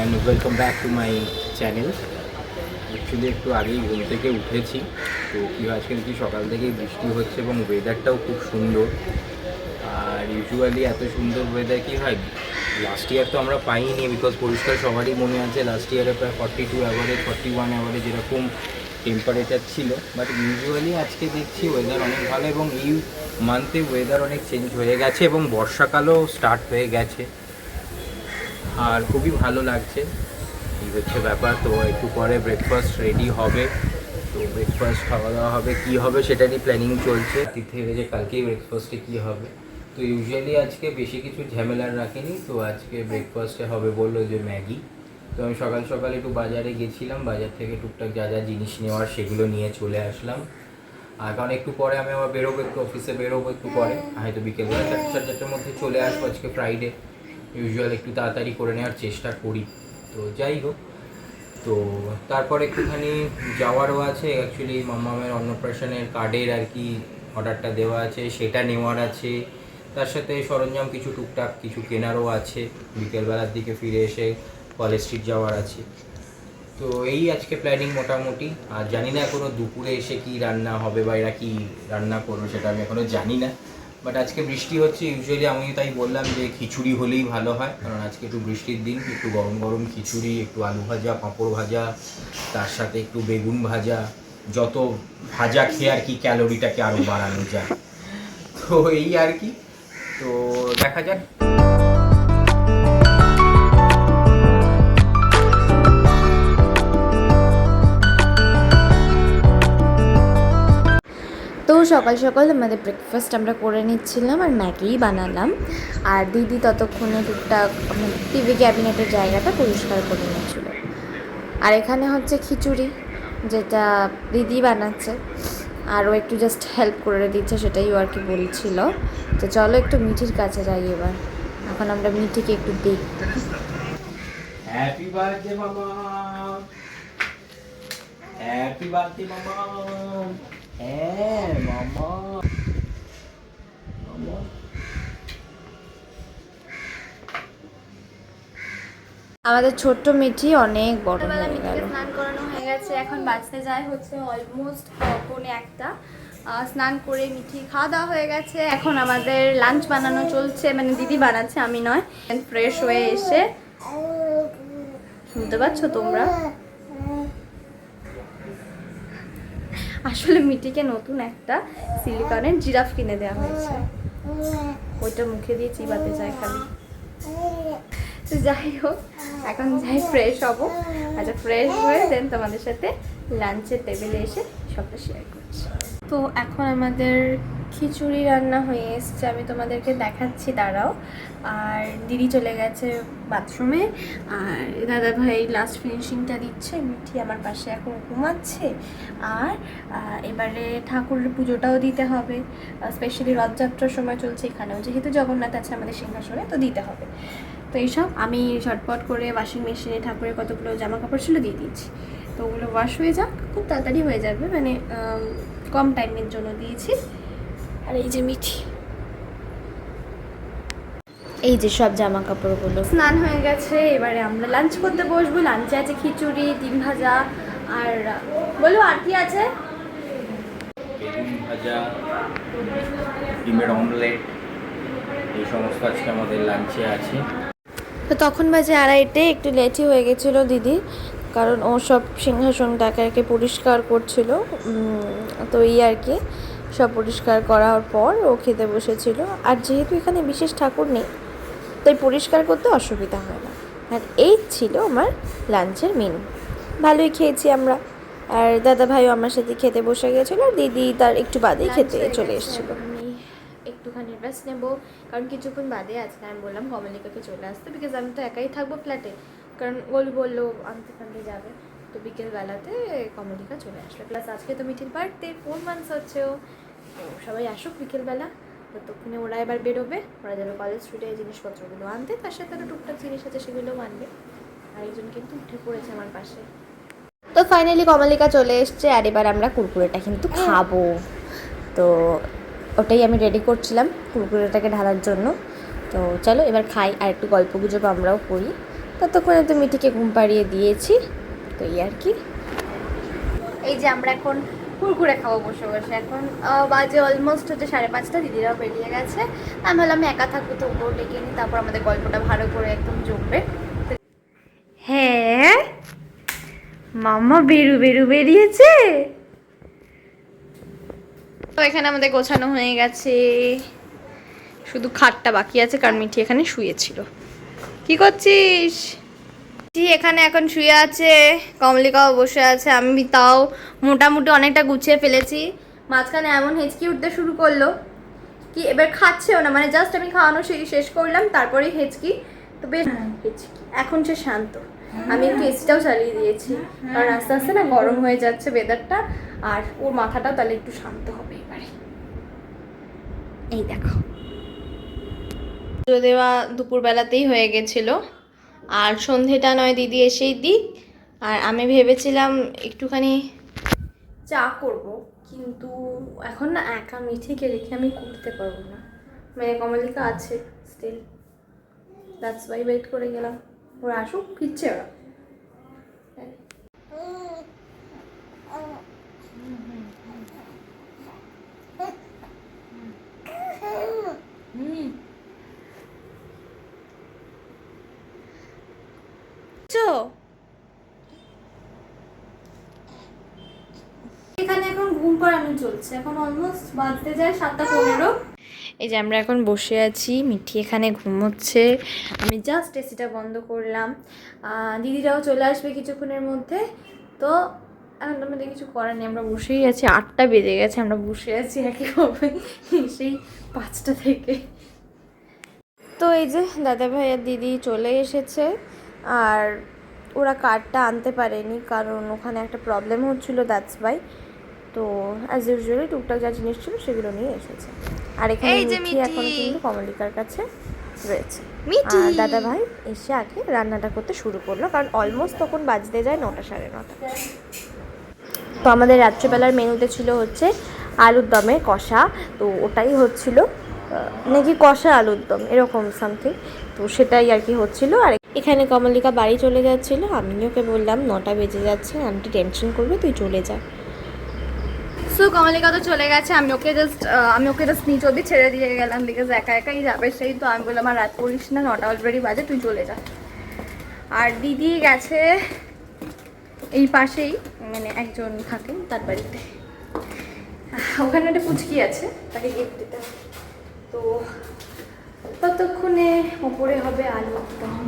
And welcome back to my channel. Actually একটু আগেই ঘুম থেকে উঠেছি, তো কি আজকে দেখি সকাল থেকেই বৃষ্টি হচ্ছে এবং ওয়েদারটাও খুব সুন্দর। আর ইউজুয়ালি এত সুন্দর ওয়েদার কি হয়, লাস্ট ইয়ার তো আমরা পাইনি, বিকজ পরিষ্কার সবারই মনে আছে লাস্ট ইয়ারে প্রায় 42 অ্যাভারেজ 41 অ্যাভারেজ এরকম টেম্পারেচার ছিল। বাট ইউজুয়ালি আজকে দেখছি ওয়েদার অনেক ভালো এবং এই মান্থে ওয়েদার অনেক চেঞ্জ হয়ে গেছে এবং বর্ষাকালও স্টার্ট হয়ে গেছে, আর খুবই ভালো লাগছে। এই হচ্ছে ব্যাপার। তো একটু পরে ব্রেকফাস্ট রেডি হবে, তো ব্রেকফাস্ট খাওয়া দাওয়া হবে, কী হবে সেটারই প্ল্যানিং চলছে। তিথি যে কালকেই ব্রেকফাস্টে কী হবে। তো ইউজুয়ালি আজকে বেশি কিছু ঝামেলার রাখিনি, তো আজকে ব্রেকফাস্টে হবে বললো যে ম্যাগি। তো আমি সকাল সকাল একটু বাজারে গেছিলাম, বাজার থেকে টুকটাক যা যা জিনিস নেওয়ার সেগুলো নিয়ে চলে আসলাম। আর কারণ একটু পরে আমি আবার বেরোবো, একটু অফিসে বেরোবো একটু পরে, হয়তো বিকেলবেলা 4:30-4:30 মধ্যে চলে আসবো। আজকে ফ্রাইডে, ইউজুয়াল একটু তাড়াতাড়ি করে নেওয়ার চেষ্টা করি। তো যাই হোক, তো তারপর একটুখানি যাওয়ারও আছে। অ্যাকচুয়ালি মামামের অন্নপ্রাশনের কার্ডের আর কি অর্ডারটা দেওয়া আছে, সেটা নেওয়ার আছে। তার সাথে সরঞ্জাম কিছু টুকটাক কিছু কেনারও আছে। বিকেলবেলার দিকে ফিরে এসে কলেজ স্ট্রিট যাওয়ার আছে। তো এই আজকে প্ল্যানিং মোটামুটি। আর জানি না এখনও দুপুরে এসে কি রান্না হবে বা এরা কী রান্না করবে সেটা আমি এখনও জানি না। বাট আজকে বৃষ্টি হচ্ছে, ইউজুয়ালি আমি তাই বললাম যে খিচুড়ি হলেই ভালো হয়, কারণ আজকে একটু বৃষ্টির দিন, একটু গরম গরম খিচুড়ি, একটু আলু ভাজা, পাঁপড় ভাজা, তার সাথে একটু বেগুন ভাজা। যত ভাজা খেয়ে আর কি ক্যালোরিটাকে আরও বাড়ানো যায়। তো এই আর কি, তো দেখা যাক। তো সকাল সকাল আমাদের ব্রেকফাস্ট আমরা করে নিচ্ছিলাম আর ম্যাগিই বানালাম। আর দিদি ততক্ষণে টুকটাক টিভি ক্যাবিনেটের জায়গাটা পরিষ্কার করে নিচ্ছিল। আর এখানে হচ্ছে খিচুড়ি, যেটা দিদি বানাচ্ছে, আর ও একটু জাস্ট হেল্প করে দিচ্ছে, সেটাই ও আর কি বলছিল। তো চলো একটু মিঠির কাছে যাই এবার। এখন আমরা মিঠিকে একটু দেখব। হ্যাপি বার্থডে মামা, হ্যাপি বার্থডে মামা। হ্যাঁ মামা, মামা। আমাদের ছোট্ট মিঠি অনেক বড় হয়ে গেল। স্নান করানো হয়ে গেছে, এখন বাজতে যায় হচ্ছে অলমোস্ট 1:45। স্নান করে মিঠি খাওয়া দাওয়া হয়ে গেছে। এখন আমাদের লাঞ্চ বানানো চলছে, মানে দিদি বানাচ্ছে, আমি নয়। ফ্রেশ হয়ে এসে, শুনতে পাচ্ছ তোমরা, আসলে মিঠিকে নতুন একটা সিলিকনের জিরাফ কিনে দেওয়া হয়েছে, ওইটা মুখে দিয়ে চিবাতে চায় খালি। তো যাই হোক, এখন যাই ফ্রেশ হব। আচ্ছা, ফ্রেশ হয়ে দেন তোমাদের সাথে লাঞ্চের টেবিলে এসে সবটা শেয়ার করছি। তো এখন আমাদের খিচুড়ি রান্না হয়ে এসছে, আমি তোমাদেরকে দেখাচ্ছি, দাঁড়াও। আর দিদি চলে গেছে বাথরুমে, আর দাদা ভাই লাস্ট ফিনিশিংটা দিচ্ছে। মিঠি আমার পাশে এখন ঘুমাচ্ছে। আর এবারে ঠাকুরের পুজোটাও দিতে হবে, স্পেশালি রথযাত্রার সময় চলছে এখানেও, যেহেতু জগন্নাথ আছে আমাদের সিংহাসনে, তো দিতে হবে। তো এইসব আমি ঝটপট করে ওয়াশিং মেশিনে ঠাকুরের কতগুলো জামা কাপড় ছিল দিয়ে দিচ্ছি। তো ওগুলো ওয়াশ হয়ে যাক, খুব তাড়াতাড়ি হয়ে যাবে, মানে কম টাইমের জন্য দিয়েছি। আর এই যে মিঠি, এই যে সব জামা কাপড়গুলো। স্নান হয়ে গেছে, এবারে আমরা লাঞ্চ করতে বসবো। লাঞ্চে আছে খিচুড়ি, ডিম ভাজা, আর বলো আর কি আছে, বেগুন ভাজা, ডিমের অমলেট, এই সমস্ত আজকে আমাদের লাঞ্চে আছে। তো তখন বাজে 2:30, একটু লেটই হয়ে গেছিলো দিদি, কারণ ও সব সিংহাসনটাকে আর কি পরিষ্কার করছিল। তো এই আর কি সব পরিষ্কার করার পর ও খেতে বসেছিল। আর যেহেতু এখানে বিশেষ ঠাকুর নেই, তাই পরিষ্কার করতে অসুবিধা হয় না। আর এই ছিল আমার লাঞ্চের মেনু। ভালোই খেয়েছি আমরা, আর দাদা ভাইও আমার সাথে খেতে বসে গেছিলো, আর দিদি তার একটু বাদেই খেতে চলে এসেছিলো। আমি একটুখানি রেস্ট নেবো, কারণ কিছুক্ষণ বাদে আজকে আমি বললাম কমলিকাকে চলে আসতে, বিকজ আমি তো একাই থাকবো ফ্ল্যাটে, কারণ ওল বললো আনতে ফানতে যাবে। তো বিকেলবেলাতে কমলিকা চলে আসবে, প্লাস আজকে তো মিঠির বার্থডে, 4 months হচ্ছেও। তো সবাই আসুক বিকেলবেলা, ততক্ষণে ওরা এবার বেরোবে, ওরা যাবে কলেজ স্ট্রিটে এই জিনিসপত্রগুলো আনতে, তার সাথে আরও টুকটাক জিনিস আছে সেগুলোও আনবে। আর একজন কিন্তু উঠে পড়েছে আমার পাশে। তো ফাইনালি কমলিকা চলে এসছে, আর এবার আমরা কুরকুরেটা কিন্তু খাবো। তো ওটাই আমি রেডি করছিলাম কুরকুরেটাকে ঢালার জন্য। তো চলো এবার খাই, আর একটু গল্প গুজব আমরাও করি। ততক্ষণে তো মিঠিকে ঘুম পাড়িয়ে দিয়েছি, তো এই আর কি। এই যে আমরা এখন কুরকুরে খাবো বসে বসে। এখন বাজে অলমোস্ট হচ্ছে 5:30, দিদিরাও বেরিয়ে গেছে। আমি ভাবলাম আমি একা থাকবো তো ওপর ডেকে নিই, তারপর আমাদের গল্পটা ভালো করে একদম জমবে। হ্যাঁ মাম্মা বেরিয়েছে। তো এখানে আমাদের গোছানো হয়ে গেছে, শুধু খাটটা বাকি আছে, কারণ মিঠি এখানে শুয়েছিল। কি করছিস? এখানে এখন শুয়ে আছে, কমলিকাও বসে আছে। আমি তাও মোটামুটি অনেকটা গুছিয়ে ফেলেছি। মাঝখানে এমন হেঁচকি উঠতে শুরু করলো কি এবার খাচ্ছেও না, মানে জাস্ট আমি খাওয়ানো শেষ করলাম তারপরেই হেঁচকি। তো বেশ হেঁচকি, এখন সে শান্ত। আমি একটু এসিটাও চালিয়ে দিয়েছি, কারণ আস্তে আস্তে না গরম হয়ে যাচ্ছে ওয়েদারটা, আর ওর মাথাটাও তাহলে একটু শান্ত হবে এবারে। এই দেখো পুজো দেওয়া দুপুরবেলাতেই হয়ে গেছিলো, আর সন্ধেটা নয় দিদি এসেই দিক। আর আমি ভেবেছিলাম একটুখানি চা করব, কিন্তু এখন না একা মিঠিকে রেখে আমি করতে পারবো না, মানে কমলিকা আছে স্টিল, দ্যাটস ওয়াই ওয়েট করে গেলাম। ওরা আসুক, ফিরছে ওরা। এখানে এখন ঘুম পাড়ানো চলছে, এখন অলমোস্ট বাজতে যায় 7:15। এই যে আমরা এখন বসে আছি, মিঠি এখানে ঘুমোচ্ছে, আমি জাস্ট এসিটা বন্ধ করলাম। দিদিরাও চলে আসবে কিছুক্ষণের মধ্যে। তো এখন আমাদের কিছু করার নেই, আমরা বসেই আছি। 8টা বেজে গেছে, আমরা বসে আছি একইভাবে সেই 5টা থেকে। তো এই যে দাদা ভাই আর দিদি চলে এসেছে, আর ওরা কার্ডটা আনতে পারেনি কারণ ওখানে একটা প্রবলেম হচ্ছিলো, দ্যাটস ওয়াই। তো অ্যাজ ইউজুয়ালি টুকটাক যা জিনিস ছিল সেগুলো নিয়ে এসেছে। আর এখানে মিঠি এখন কিন্তু কমলিকার কাছে রয়েছে। আর দাদা ভাই এসে আগে রান্নাটা করতে শুরু করলো, কারণ অলমোস্ট তখন বাজতে যায় 9টা 9:30। তো আমাদের রাত্রেবেলার মেনুতে ছিল হচ্ছে আলুর দমের কষা, তো ওটাই হচ্ছিল নাকি কষা আলুর দম এরকম সামথিং, তো সেটাই আর কি হচ্ছিল। আর এখানে কমলিকা বাড়ি চলে যাচ্ছিল, আমি ওকে বললাম 9টা বেজে যাচ্ছে, আন্টি টেনশন করবে, তুই চলে যা। সো কমলিকা তো চলে গেছে, আমি ওকে জাস্ট নিচ অব্দি ছেড়ে দিয়ে গেলাম, বিকজ একা একাই যাবে সেই। তো আমি বললাম আর রাত করিস না, 9টা অলরেডি বাজে, তুই চলে যা। আর দিদি গেছে এই পাশেই, মানে একজন থাকে তার বাড়িতে, ওখানে একটা পুচকি আছে, তাকে গিফট দিতে হবে। তো ততক্ষণে ওপরে হবে আলুর দম।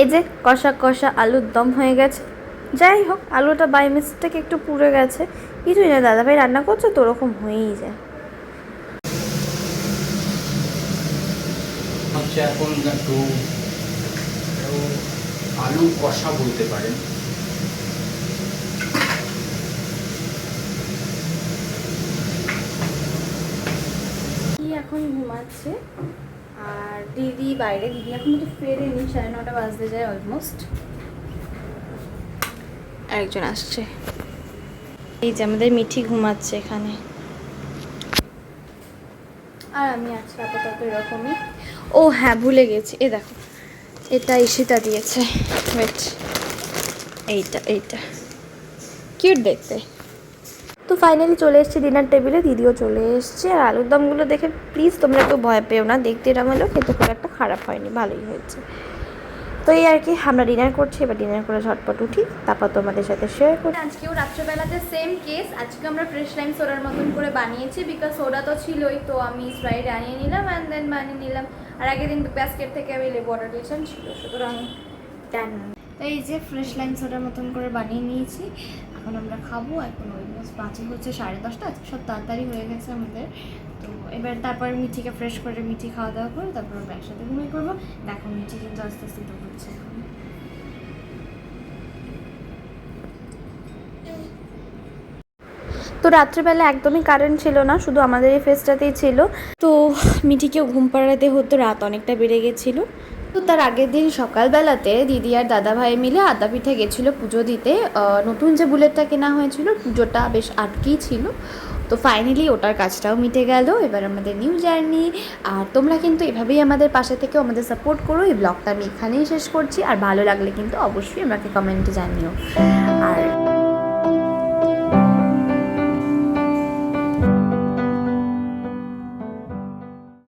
এই যে কষা কষা আলুর দম হয়ে গেছে। যাই হোক, আলুটা বাই মিস্টেক একটু পুড়ে গেছে, কিছুই না, দাদাভাই রান্না করছে তো ওরকম হয়েই যায়। হচ্ছে এখন একটু আলু কষা বলতে পারেন। এখন ঘুমাচ্ছে, আর দিদি বাইরে, দিদি এখন তো ফেরেনি, 9:30 বাজতে যায় অলমোস্ট। আরেকজন আসছে, এই যে আমাদের মিঠি ঘুমাচ্ছে এখানে, আর আমি আছি আপাতত এরকমই। ও হ্যাঁ, ভুলে গেছি, এ দেখো এটা ঈশিতা দিয়েছে, ওয়েট, এইটা কিউট দেখতে। তো ফাইনালি চলে এসেছি ডিনার টেবিলে, দিদিও চলে এসছে। আর আলুর দমগুলো দেখে প্লিজ তোমরা কেউ ভয় পেও না, দেখতে এরকম হলেও খেতে খুব একটা খারাপ হয়নি, ভালোই হয়েছে। তো এই আর কি, আমরা ডিনার করছি, এবার ডিনার করে ঝটপট উঠি, তারপর তোমাদের সাথে শেয়ার করি। আজকেও রাত্রেবেলাতে সেম কেস, আজকে আমরা ফ্রেশ লাইম সোডার মতন করে বানিয়েছি, বিকজ সোডা তো ছিলই, তো আমি স্প্রাইট আনিয়ে নিলাম অ্যান্ড দেন বানিয়ে নিলাম। আর আগের দিন ব্যাস্কেট থেকে আমি লেবু অর্ডার দিয়েছিলাম, ছিল, সুতরাং ডান। তো এই যে ফ্রেশ লাইম সোডার মতন করে বানিয়ে নিয়েছি, এখন আমরা খাবো। এখন অলমোস্ট বাজে হচ্ছে 10:30, আজকে সব তাড়াতাড়ি হয়ে গেছে আমাদের। তো এবার তারপর মিঠিকে ফ্রেশ করে মিঠি খাওয়া দাওয়া করে তারপর আমরা একসাথে ঘুমিয়ে পড়বো। দেখো মিঠি কিন্তু আস্তে আস্তে তো করছে এখন। তো রাত্রেবেলা একদমই কারেন্ট ছিল না, শুধু আমাদের এই ফেসটাতেই ছিল। তো মিঠিকেও ঘুম পাড়াতে হতো, রাত অনেকটা বেড়ে গেছিলো। তো তার আগের দিন সকালবেলাতে দিদি আর দাদা ভাই মিলে আদ্যাপীঠে গেছিলো পুজো দিতে। নতুন যে বুলেটটা কেনা হয়েছিল, পুজোটা বেশ আটকেই ছিল, তো ফাইনালি ওটার কাজটাও মিটে গেল। এবার আমাদের নিউ জার্নি। আর তোমরা কিন্তু এভাবেই আমাদের পাশে থেকেও আমাদের সাপোর্ট করো। এই ব্লগটা আমি এখানেই শেষ করছি, আর ভালো লাগলে কিন্তু অবশ্যই আমাকে কমেন্টে জানিও। আর